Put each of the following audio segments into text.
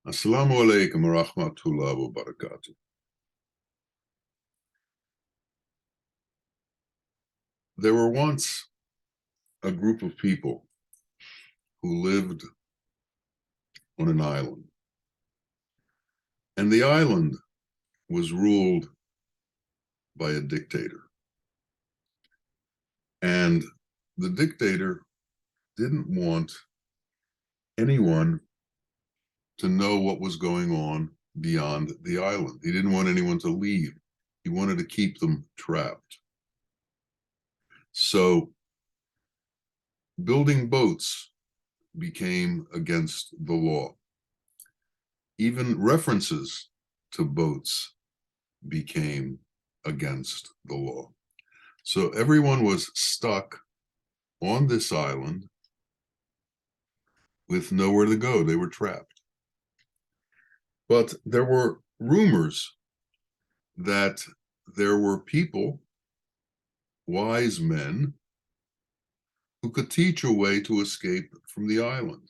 Assalamu alaikum wa rahmatullahi wa barakatuh. There were once a group of people who lived on an island, and the island was ruled by a dictator. And the dictator didn't want anyone to know what was going on beyond the island. He didn't want anyone to leave. He wanted to keep them trapped. So building boats became against the law. Even references to boats became against the law. So everyone was stuck on this island with nowhere to go. They were trapped. But there were rumors that there were people, wise men, who could teach a way to escape from the island.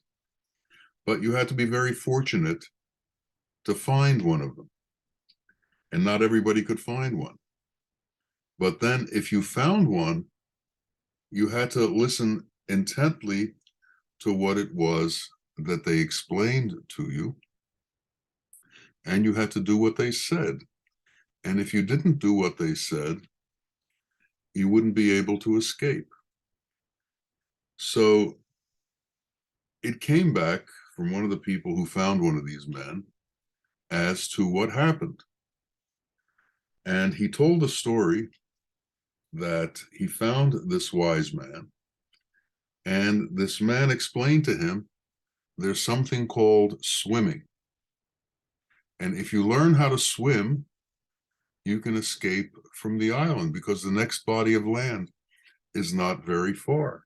But you had to be very fortunate to find one of them. And not everybody could find one. But then if you found one, you had to listen intently to what it was that they explained to you. And you had to do what they said. And if you didn't do what they said, you wouldn't be able to escape. So it came back from one of the people who found one of these men as to what happened. And he told a story that he found this wise man, and this man explained to him there's something called swimming. And if you learn how to swim, you can escape from the island because the next body of land is not very far.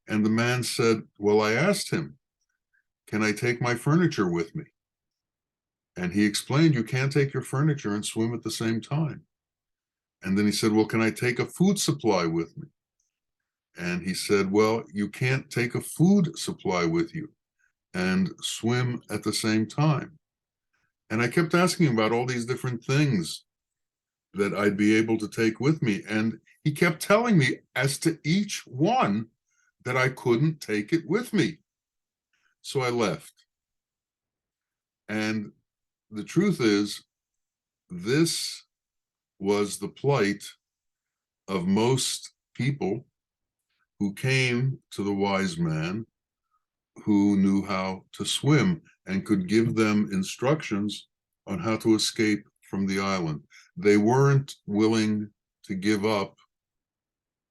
And the man said, well, I asked him, can I take my furniture with me? And he explained, you can't take your furniture and swim at the same time. And then he said, well, can I take a food supply with me? And he said, well, you can't take a food supply with you and swim at the same time. And I kept asking him about all these different things that I'd be able to take with me. And he kept telling me as to each one that I couldn't take it with me. So I left. And the truth is, this was the plight of most people who came to the wise man who knew how to swim and could give them instructions on how to escape from the island. They weren't willing to give up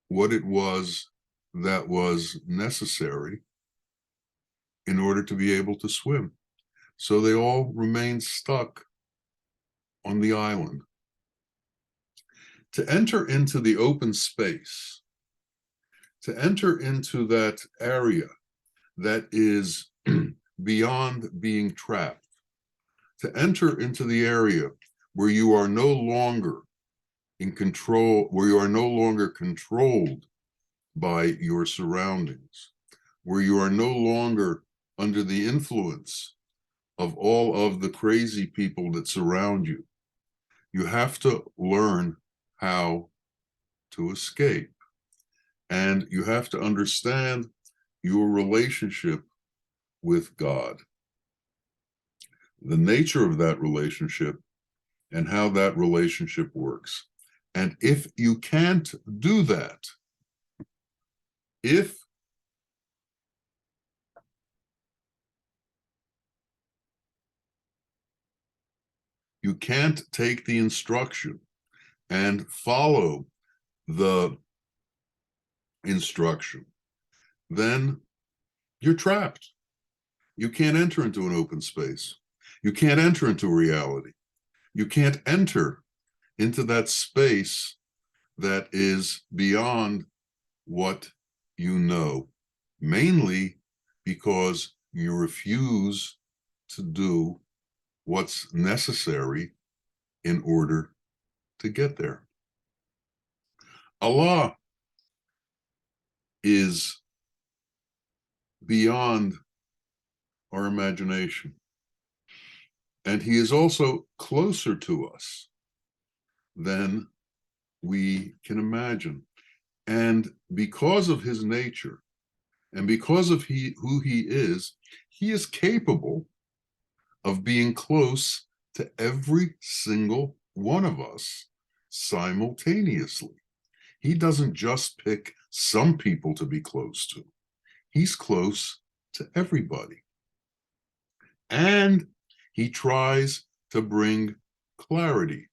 what it was that was necessary in order to be able to swim. So they all remained stuck on the island. To enter into the open space, to enter into that area that is beyond being trapped, to enter into the area where you are no longer in control, where you are no longer controlled by your surroundings, where you are no longer under the influence of all of the crazy people that surround you. You have to learn how to escape. And you have to understand your relationship with God, the nature of that relationship, and how that relationship works. And if you can't do that, if you can't take the instruction and follow the instruction, then you're trapped. You can't enter into an open space. You can't enter into reality. You can't enter into that space that is beyond what you know, mainly because you refuse to do what's necessary in order to get there. Allah is beyond our imagination. And he is also closer to us than we can imagine. And because of his nature and because of who he is capable of being close to every single one of us simultaneously. He doesn't just pick some people to be close to. He's close to everybody. And he tries to bring clarity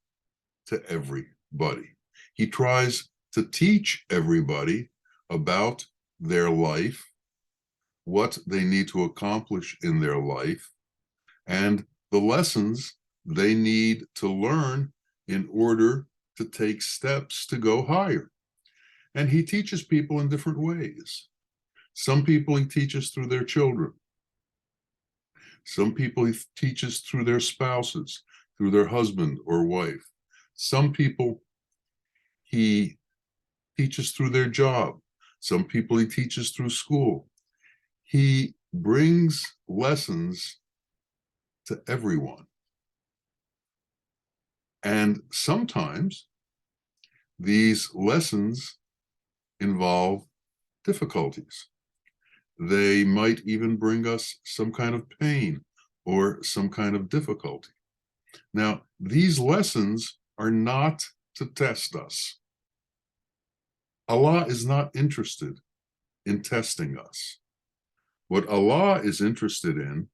to everybody. He tries to teach everybody about their life, what they need to accomplish in their life, and the lessons they need to learn in order to take steps to go higher. And he teaches people in different ways. Some people he teaches through their children. Some people he teaches through their spouses, through their husband or wife. Some people he teaches through their job. Some people he teaches through school. He brings lessons to everyone. And sometimes these lessons involve difficulties. They might even bring us some kind of pain or some kind of difficulty. Now, these lessons are not to test us. Allah is not interested in testing us. What Allah is interested in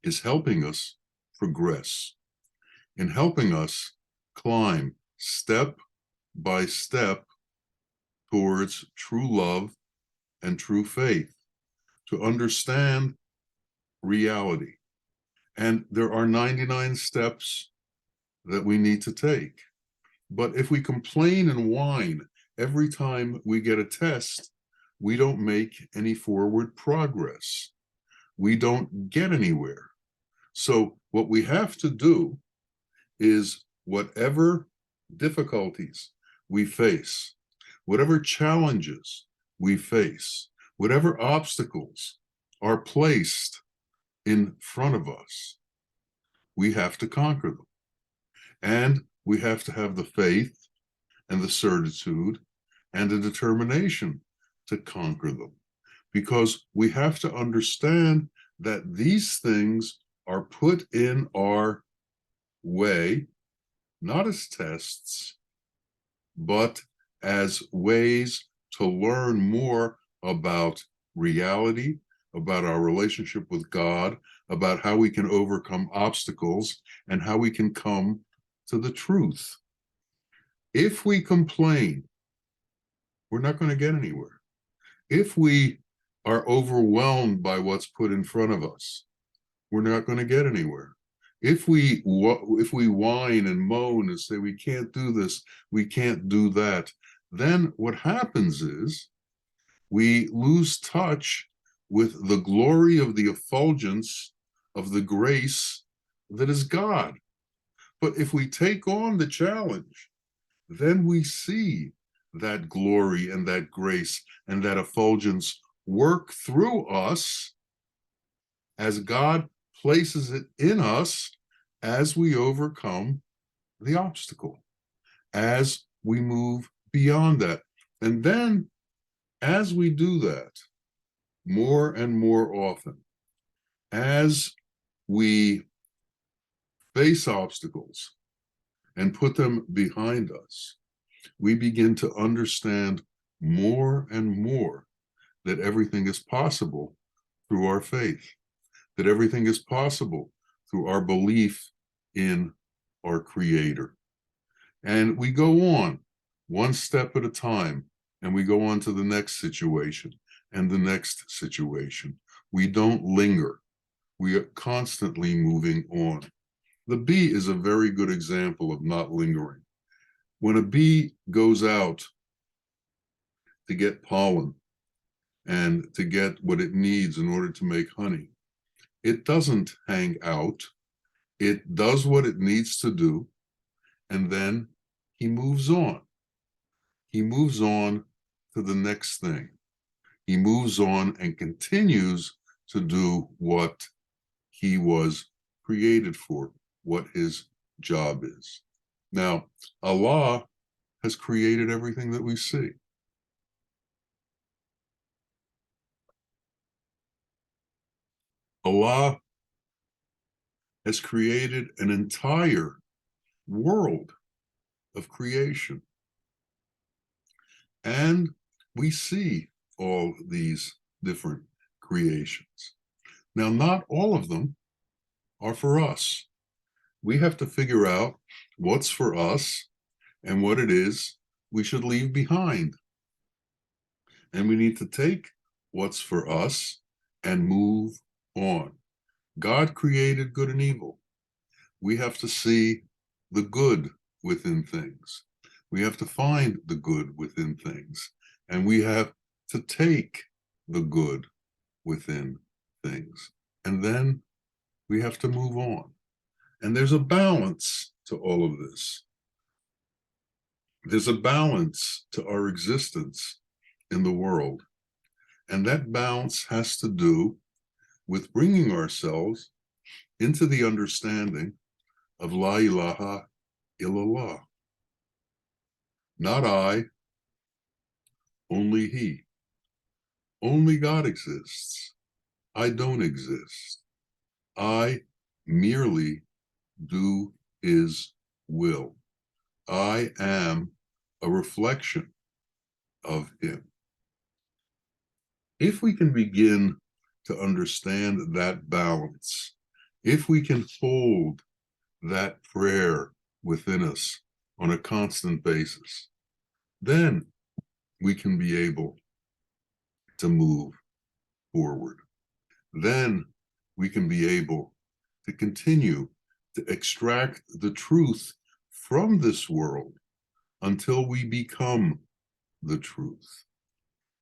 is helping us progress, in helping us climb step by step towards true love and true faith, to understand reality. And there are 99 steps that we need to take. But if we complain and whine every time we get a test, we don't make any forward progress. We don't get anywhere. So what we have to do is whatever difficulties we face, whatever challenges we face, whatever obstacles are placed in front of us, we have to conquer them. And we have to have the faith and the certitude and the determination to conquer them. Because we have to understand that these things are put in our way, not as tests, but as ways to learn more about reality, about our relationship with God, about how we can overcome obstacles, and how we can come to the truth. If we complain, we're not going to get anywhere. If we are overwhelmed by what's put in front of us, we're not going to get anywhere. If we whine and moan and say we can't do this, we can't do that, then what happens is we lose touch with the glory of the effulgence of the grace that is God. But if we take on the challenge, then we see that glory and that grace and that effulgence work through us as God places it in us as we overcome the obstacle, as we move beyond that. And then as we do that more and more often, as we face obstacles and put them behind us, we begin to understand more and more that everything is possible through our faith, that everything is possible through our belief in our Creator. And we go on one step at a time, and we go on to the next situation and the next situation. We don't linger. We are constantly moving on. The bee is a very good example of not lingering. When a bee goes out to get pollen and to get what it needs in order to make honey, it doesn't hang out. It does what it needs to do, and then he moves on. He moves on to the next thing. He moves on and continues to do what he was created for, what his job is. Now, Allah has created everything that we see. Allah has created an entire world of creation. And we see all these different creations. Now, not all of them are for us. We have to figure out what's for us and what it is we should leave behind. And we need to take what's for us and move on. God created good and evil. We have to see the good within things. We have to find the good within things. And we have to take the good within things. And then we have to move on. And there's a balance to all of this. There's a balance to our existence in the world. And that balance has to do with bringing ourselves into the understanding of La ilaha illallah. Not I, only He. Only God exists. I don't exist. I merely do His will. I am a reflection of Him. If we can begin to understand that balance, if we can hold that prayer within us on a constant basis, then we can be able to move forward. Then we can be able to continue to extract the truth from this world until we become the truth.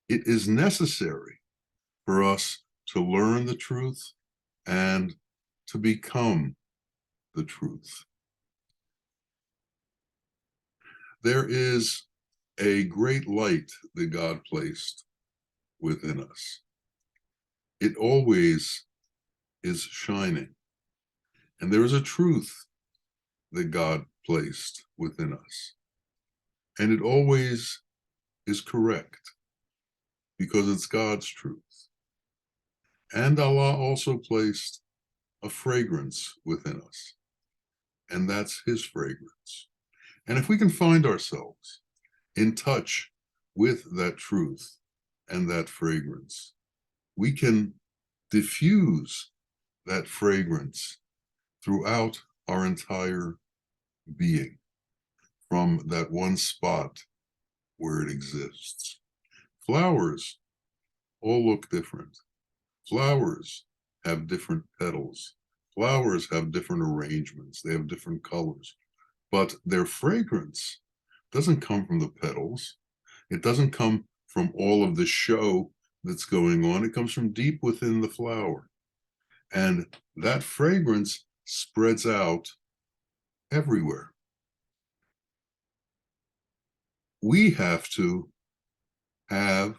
It is necessary for us to learn the truth and to become the truth. There is a great light that God placed within us. It always is shining. And there is a truth that God placed within us. And it always is correct because it's God's truth. And Allah also placed a fragrance within us, and that's His fragrance. And if we can find ourselves in touch with that truth and that fragrance, we can diffuse that fragrance throughout our entire being from that one spot where it exists. Flowers all look different. Flowers have different petals. Flowers have different arrangements. They have different colors. But their fragrance doesn't come from the petals. It doesn't come from all of the show that's going on. It comes from deep within the flower. And that fragrance spreads out everywhere. We have to have,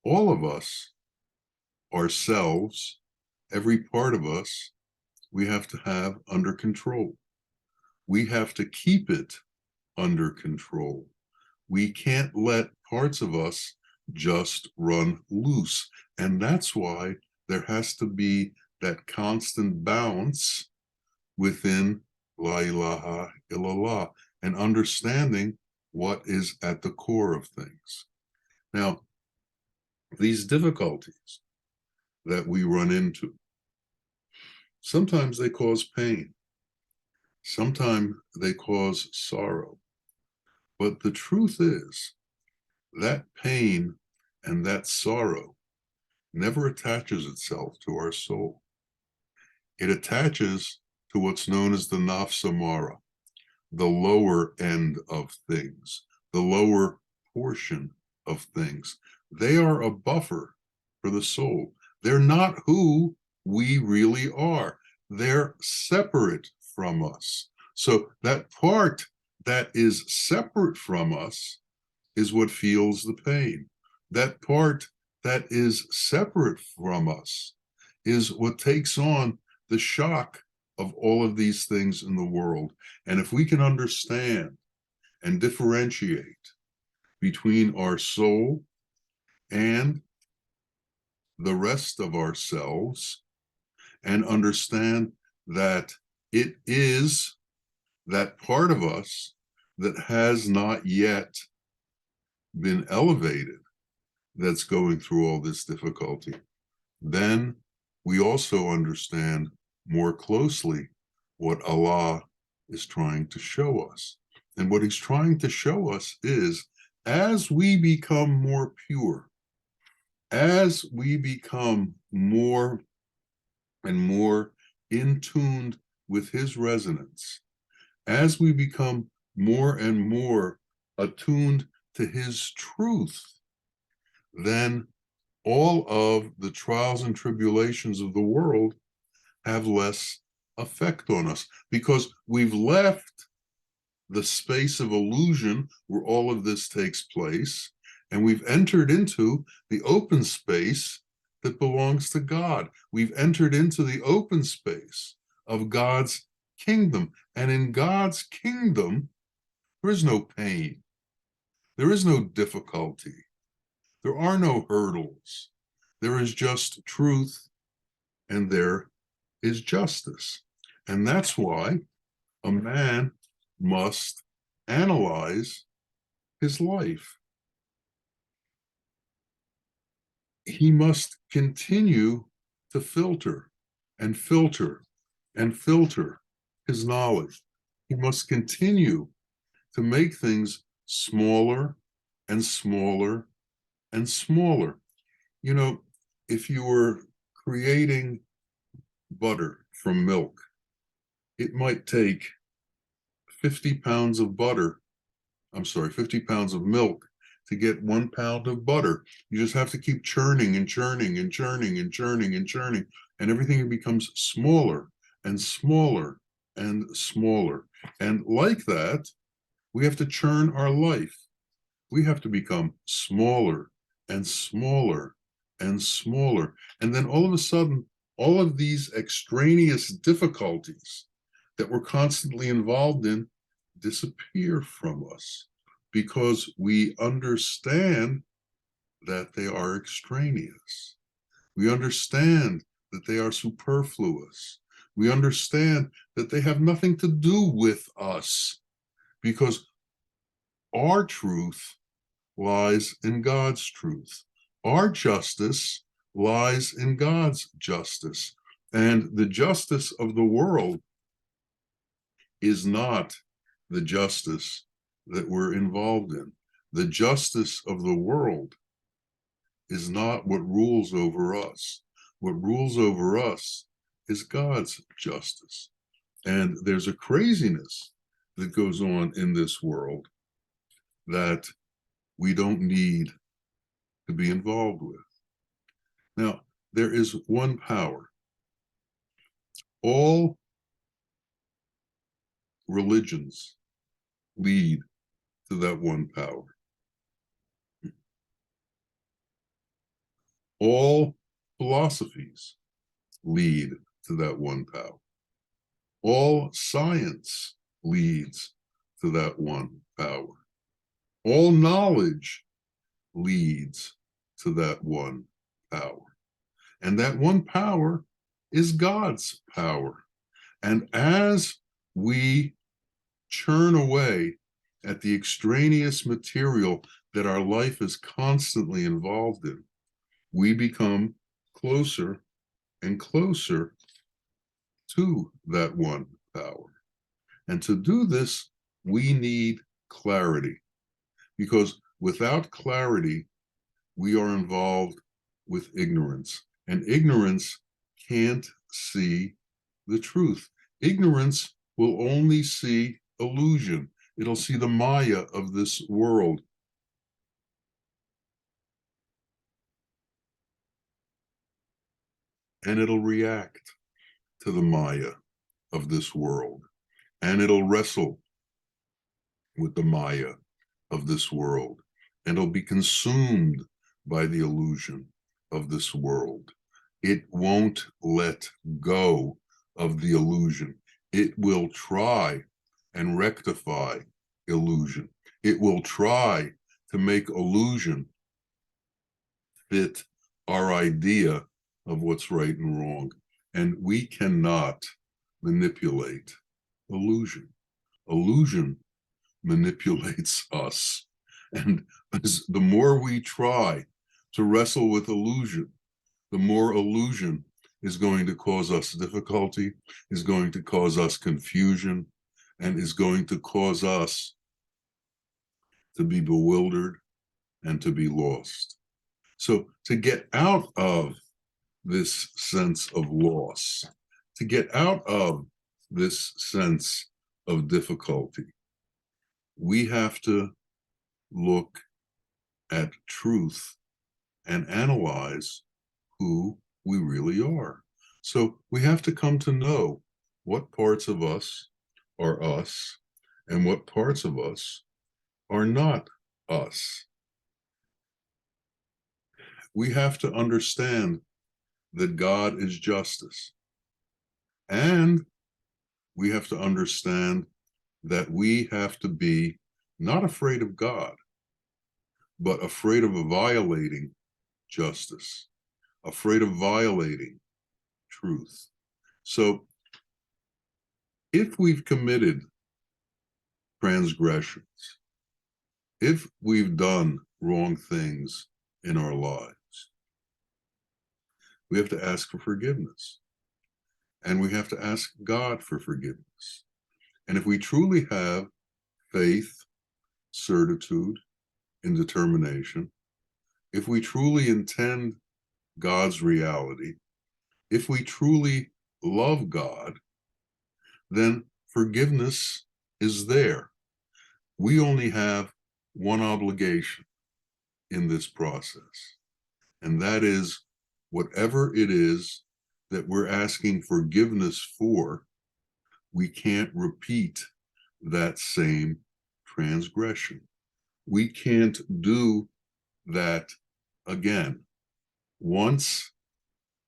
all of us, ourselves, every part of us, we have to have under control. We have to keep it under control. We can't let parts of us just run loose. And that's why there has to be that constant balance within La ilaha illallah and understanding what is at the core of things. Now, these difficulties that we run into, sometimes they cause pain. Sometimes they cause sorrow. But the truth is that pain and that sorrow never attaches itself to our soul. It attaches to what's known as the nafs amara, the lower end of things, the lower portion of things. They are a buffer for the soul. They're not who we really are. They're separate from us. So that part that is separate from us is what feels the pain. That part that is separate from us is what takes on the shock of all of these things in the world. And if we can understand and differentiate between our soul and the rest of ourselves, and understand that it is that part of us that has not yet been elevated that's going through all this difficulty, then we also understand more closely what Allah is trying to show us. And what he's trying to show us is, as we become more pure, as we become more and more in tune with his resonance, as we become more and more attuned to his truth, then all of the trials and tribulations of the world have less effect on us, because we've left the space of illusion where all of this takes place, and we've entered into the open space that belongs to God. We've entered into the open space of God's kingdom. And in God's kingdom, there is no pain. There is no difficulty. There are no hurdles. There is just truth, and there is justice. And that's why a man must analyze his life. He must continue to filter and filter and filter his knowledge. He must continue to make things smaller and smaller and smaller. You know, if you were creating butter from milk, it might take 50 pounds of butter, 50 pounds of milk to get 1 pound of butter. You just have to keep churning and churning and churning and churning and churning, and everything becomes smaller and smaller and smaller. And like that, we have to churn our life. We have to become smaller and smaller and smaller. And then all of a sudden, all of these extraneous difficulties that we're constantly involved in disappear from us, because we understand that they are extraneous. We understand that they are superfluous. We understand that they have nothing to do with us, because our truth lies in God's truth. Our justice lies in God's justice. And the justice of the world is not the justice that we're involved in. The justice of the world is not what rules over us. What rules over us is God's justice. And there's a craziness that goes on in this world that we don't need to be involved with. Now, there is one power. All religions lead to that one power. All philosophies lead to that one power. All science leads to that one power. All knowledge leads to that one power. And that one power is God's power. And as we churn away at the extraneous material that our life is constantly involved in, we become closer and closer to that one power. And to do this, we need clarity, because without clarity, we are involved with ignorance, and ignorance can't see the truth. Ignorance will only see illusion. It'll see the Maya of this world. And it'll react to the Maya of this world. And it'll wrestle with the Maya of this world. And it'll be consumed by the illusion of this world. It won't let go of the illusion. It will try and rectify illusion. It will try to make illusion fit our idea of what's right and wrong. And we cannot manipulate illusion. Illusion manipulates us. And the more we try to wrestle with illusion, the more illusion is going to cause us difficulty, is going to cause us confusion, and is going to cause us to be bewildered and to be lost. So to get out of this sense of loss, to get out of this sense of difficulty, we have to look at truth and analyze who we really are. So we have to come to know what parts of us are us and what parts of us are not us. We have to understand that God is justice. And we have to understand that we have to be not afraid of God, but afraid of violating justice, afraid of violating truth. So if we've committed transgressions, if we've done wrong things in our lives, we have to ask for forgiveness. And we have to ask God for forgiveness. And if we truly have faith, certitude, and determination, if we truly intend God's reality, if we truly love God, then forgiveness is there. We only have one obligation in this process, and that is whatever it is that we're asking forgiveness for, we can't repeat that same transgression. We can't do that again. Once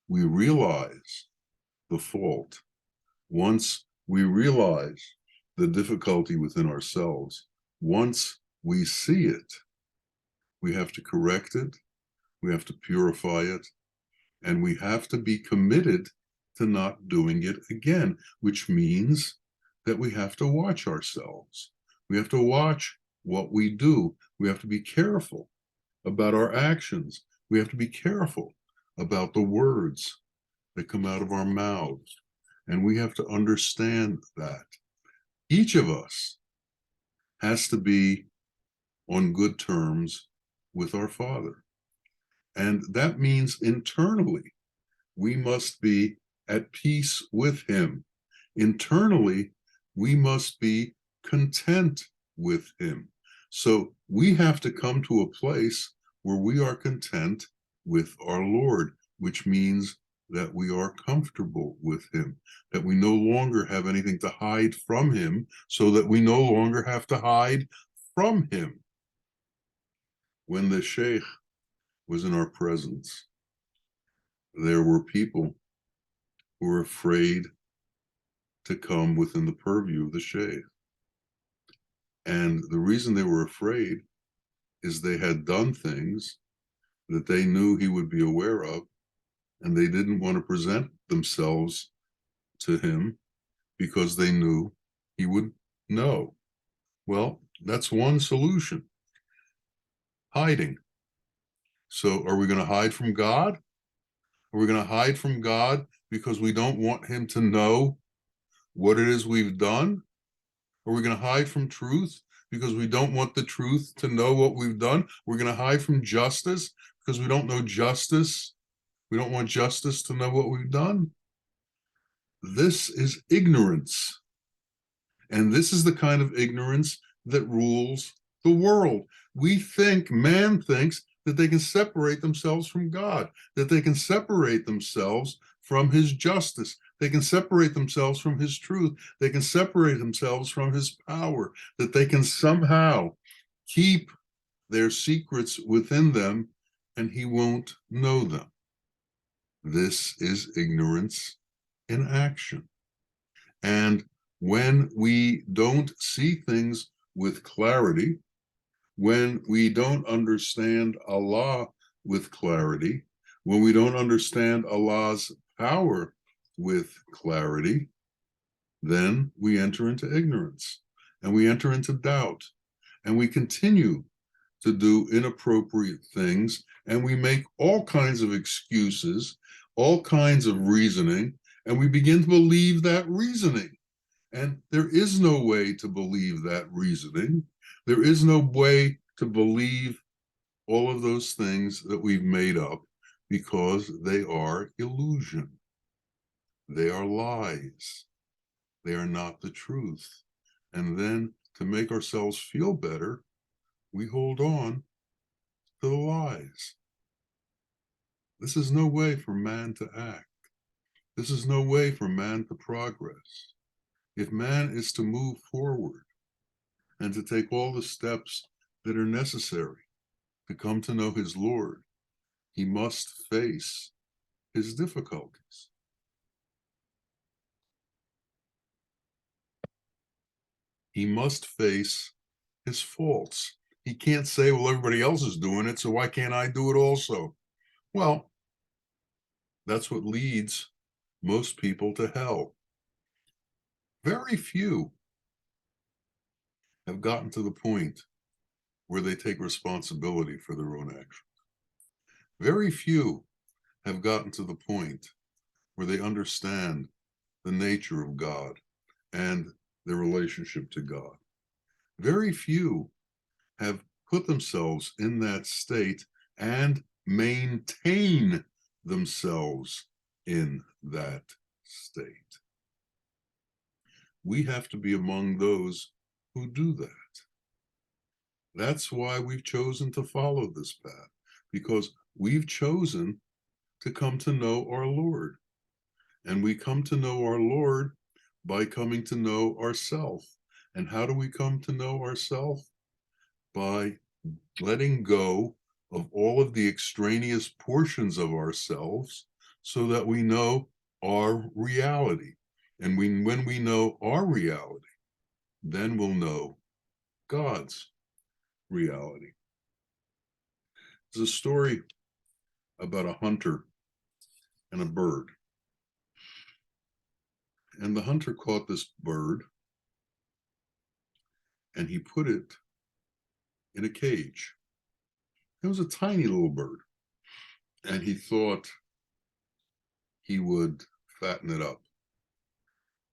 we realize the fault, once we realize the difficulty within ourselves, once we see it, we have to correct it, we have to purify it, and we have to be committed to not doing it again, which means that we have to watch ourselves. We have to watch what we do. We have to be careful about our actions. We have to be careful about the words that come out of our mouths. And we have to understand that each of us has to be on good terms with our Father. And that means internally, we must be at peace with him. Internally, we must be content with him. So we have to come to a place where we are content with our Lord, which means that we are comfortable with him, that we no longer have anything to hide from him, so that we no longer have to hide from him. When the Sheikh was in our presence, there were people who were afraid to come within the purview of the Sheikh. And the reason they were afraid is they had done things that they knew he would be aware of, and they didn't want to present themselves to him because they knew he would know. Well, that's one solution: hiding. So are we going to hide from God? Are we going to hide from God because we don't want him to know what it is we've done? Are we going to hide from truth because we don't want the truth to know what we've done? We're going to hide from justice because we don't know justice. We don't want justice to know what we've done. This is ignorance. And this is the kind of ignorance that rules the world. Man thinks that they can separate themselves from God, that they can separate themselves from his justice. They can separate themselves from his truth. They can separate themselves from his power, that they can somehow keep their secrets within them and he won't know them. This is ignorance in action. And when we don't see things with clarity, when we don't understand Allah with clarity, when we don't understand Allah's power with clarity, then we enter into ignorance and we enter into doubt and we continue to do inappropriate things and we make all kinds of excuses, all kinds of reasoning, and we begin to believe that reasoning. And there is no way to believe that reasoning. There is no way to believe all of those things that we've made up because they are illusion. They are lies. They are not the truth. And then to make ourselves feel better, we hold on to the lies. This is no way for man to act. This is no way for man to progress. If man is to move forward and to take all the steps that are necessary to come to know his Lord, he must face his difficulties. He must face his faults. He can't say, well, everybody else is doing it, so why can't I do it also? Well, that's what leads most people to hell. Very few have gotten to the point where they take responsibility for their own actions. Very few have gotten to the point where they understand the nature of God and their relationship to God. Very few have put themselves in that state and maintain themselves in that state. We have to be among those who do that. That's why we've chosen to follow this path, because we've chosen to come to know our Lord. And we come to know our Lord by coming to know ourselves. And how do we come to know ourselves? By letting go of all of the extraneous portions of ourselves so that we know our reality. And when we know our reality, then we'll know God's reality. There's a story about a hunter and a bird. And the hunter caught this bird and he put it in a cage. It was a tiny little bird. And he thought he would fatten it up.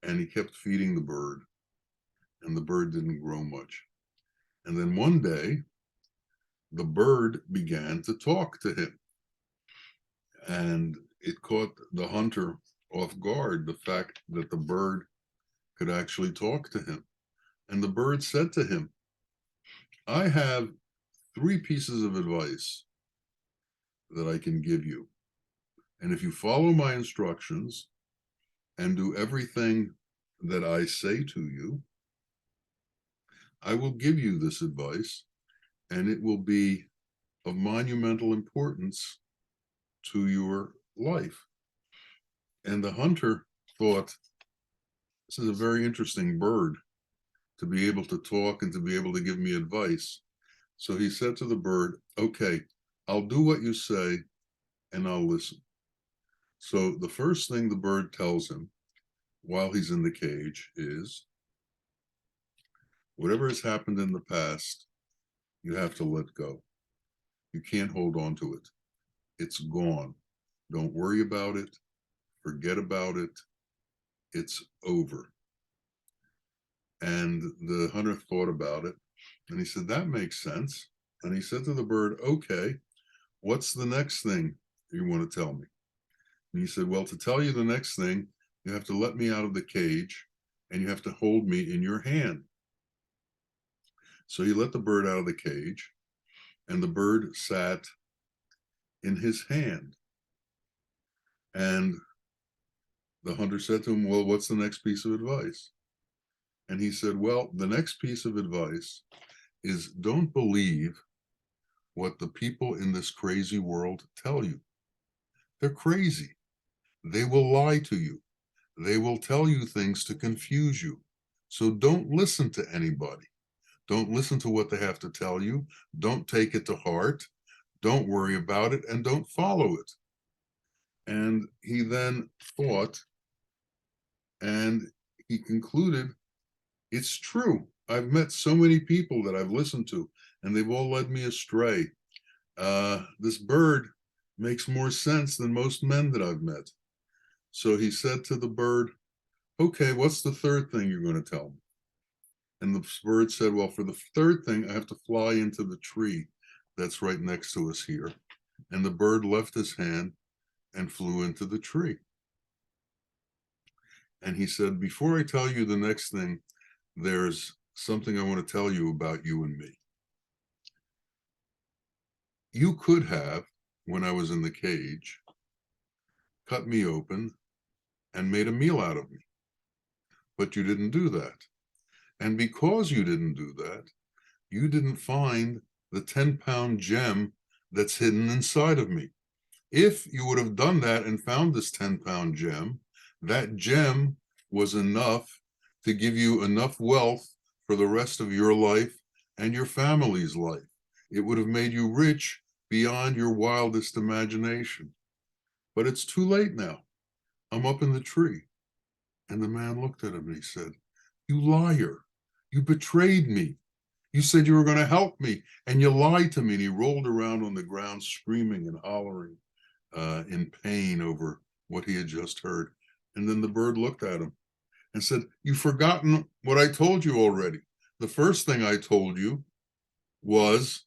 And he kept feeding the bird, and the bird didn't grow much. And then one day, the bird began to talk to him. And it caught the hunter off guard, the fact that the bird could actually talk to him. And the bird said to him, I have 3 pieces of advice that I can give you. And if you follow my instructions and do everything that I say to you, I will give you this advice, and it will be of monumental importance to your life. And the hunter thought, this is a very interesting bird to be able to talk and to be able to give me advice. So he said to the bird, okay, I'll do what you say and I'll listen. So the first thing the bird tells him while he's in the cage is, whatever has happened in the past, you have to let go. You can't hold on to it. It's gone. Don't worry about it. Forget about it. It's over. And the hunter thought about it and he said, that makes sense. And he said to the bird, okay, what's the next thing you want to tell me? And he said, well, to tell you the next thing, you have to let me out of the cage and you have to hold me in your hand. So he let the bird out of the cage and the bird sat in his hand. And the hunter said to him, well, what's the next piece of advice? And he said, well, the next piece of advice is don't believe what the people in this crazy world tell you. They're crazy. They will lie to you. They will tell you things to confuse you. So don't listen to anybody. Don't listen to what they have to tell you. Don't take it to heart. Don't worry about it, and don't follow it. And he then thought, and he concluded, it's true. I've met so many people that I've listened to, and they've all led me astray. This bird makes more sense than most men that I've met. So he said to the bird, okay, what's the third thing you're going to tell me? And the bird said, well, for the third thing, I have to fly into the tree that's right next to us here. And the bird left his hand and flew into the tree. And he said, before I tell you the next thing, there's something I want to tell you about you and me. You could have, when I was in the cage, cut me open and made a meal out of me. But you didn't do that. And because you didn't do that, you didn't find the 10-pound gem that's hidden inside of me. If you would have done that and found this 10-pound gem, that gem was enough to give you enough wealth for the rest of your life and your family's life. It would have made you rich beyond your wildest imagination. But it's too late now. I'm up in the tree. And the man looked at him and he said, you liar, you betrayed me. You said you were going to help me, and you lied to me. And he rolled around on the ground, screaming and hollering in pain over what he had just heard. And then the bird looked at him and said, you've forgotten what I told you already. The first thing I told you was,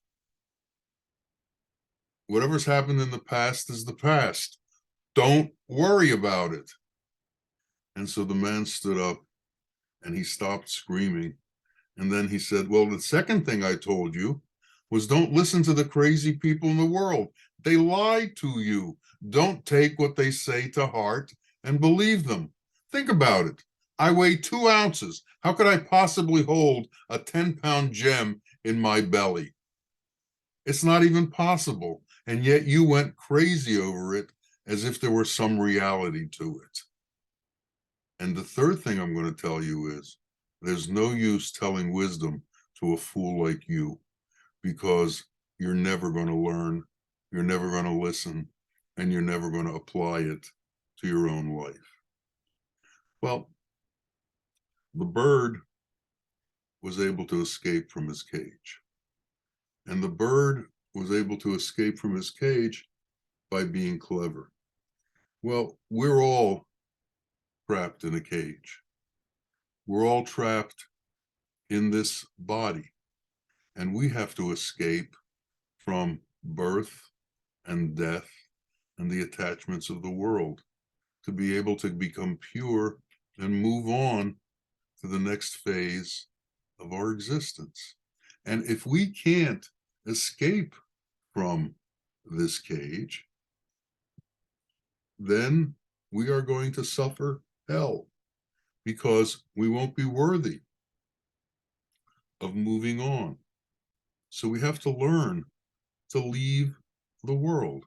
whatever's happened in the past is the past. Don't worry about it. And so the man stood up and he stopped screaming. And then he said, well, the second thing I told you was, don't listen to the crazy people in the world. They lie to you. Don't take what they say to heart and believe them. Think about it. I weigh 2 ounces. How could I possibly hold a 10-pound gem in my belly? It's not even possible. And yet you went crazy over it as if there were some reality to it. And the third thing I'm going to tell you is, there's no use telling wisdom to a fool like you, because you're never going to learn, you're never going to listen, and you're never going to apply it to your own life. Well, the bird was able to escape from his cage. And the bird was able to escape from his cage by being clever. Well, we're all trapped in a cage. We're all trapped in this body, and we have to escape from birth and death and the attachments of the world to be able to become pure and move on to the next phase of our existence. And if we can't escape from this cage, then we are going to suffer hell, because we won't be worthy of moving on. So we have to learn to leave the world.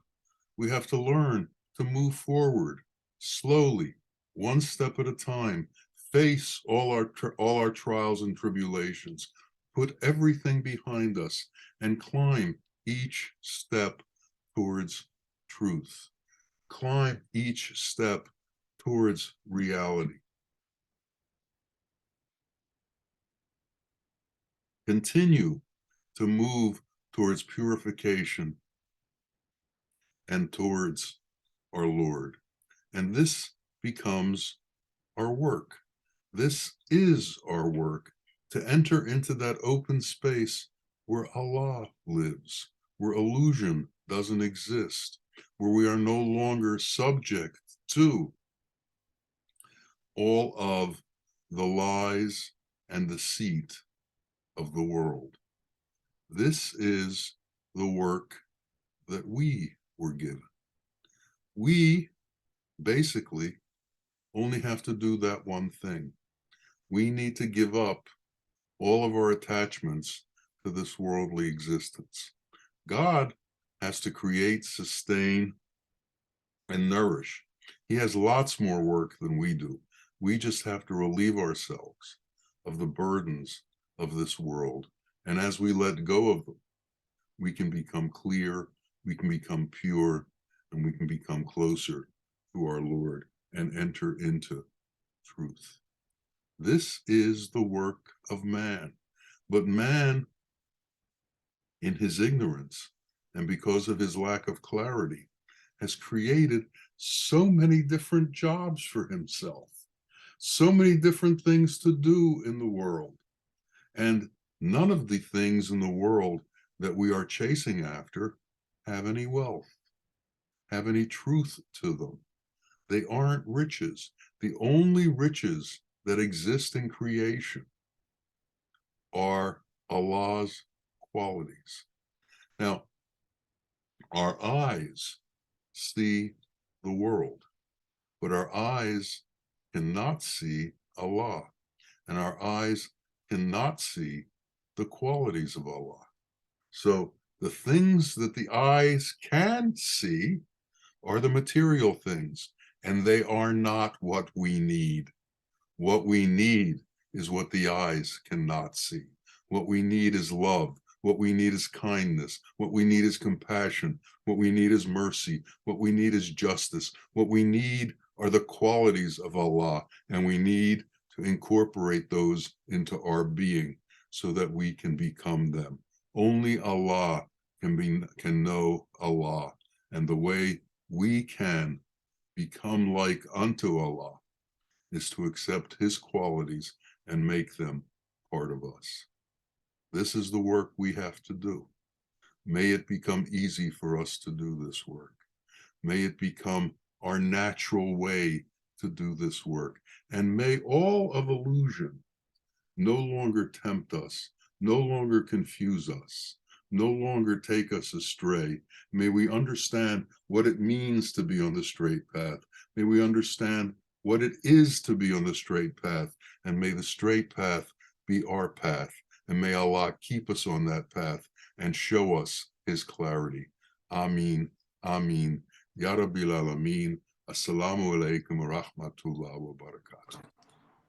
We have to learn to move forward slowly, one step at a time, face all our trials and tribulations, put everything behind us, and climb each step towards truth. Climb each step towards reality. Continue to move towards purification and towards our Lord. And this becomes our work. This is our work, to enter into that open space where Allah lives, where illusion doesn't exist, where we are no longer subject to all of the lies and deceit of the world. This is the work that we were given. We basically only have to do that one thing. We need to give up all of our attachments to this worldly existence. God has to create, sustain, and nourish. He has lots more work than we do. We just have to relieve ourselves of the burdens of this world. And as we let go of them, we can become clear, we can become pure, and we can become closer to our Lord and enter into truth. This is the work of man. But man, in his ignorance and because of his lack of clarity, has created so many different jobs for himself, so many different things to do in the world. And none of the things in the world that we are chasing after have any wealth, have any truth to them. They aren't riches. The only riches that exist in creation are Allah's qualities. Now, our eyes see the world, but our eyes cannot see Allah, and our eyes cannot see the qualities of Allah. So the things that the eyes can see are the material things, and they are not what we need. What we need is what the eyes cannot see. What we need is love. What we need is kindness. What we need is compassion. What we need is mercy. What we need is justice. What we need are the qualities of Allah, and we need to incorporate those into our being so that we can become them. Only Allah can know Allah, and the way we can become like unto Allah is to accept his qualities and make them part of us. This is the work we have to do. May it become easy for us to do this work. May it become our natural way to do this work. And may all of illusion no longer tempt us, no longer confuse us, no longer take us astray. May we understand what it means to be on the straight path. May we understand what it is to be on the straight path. And may the straight path be our path. And may Allah keep us on that path and show us his clarity. Ameen. Ameen. Ya Rabbil Alameen. Assalamu alaikum wa rahmatullah wa barakatuh.